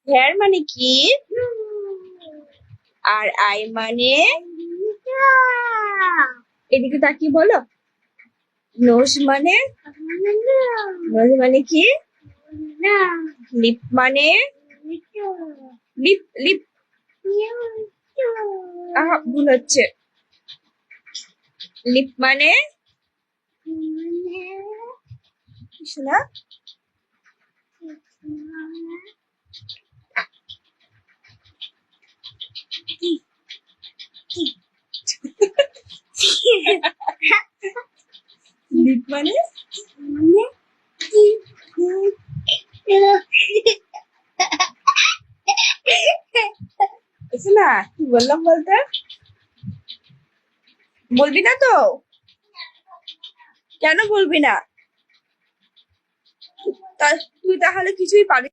Hair মানে কি? আর I মানে? এদিকে তাকিয়ে বলো। নোজ মানে? নোজ মানে কি? লিপ মানে? Lip lip. আহা, ভুল হচ্ছে। লিপ মানে? শোনা। লিপ মানে? শোনা, কি বললাম বলতে? বলবি না তো? কেন বলবি না? তুই তাহলে কিছুই পাবি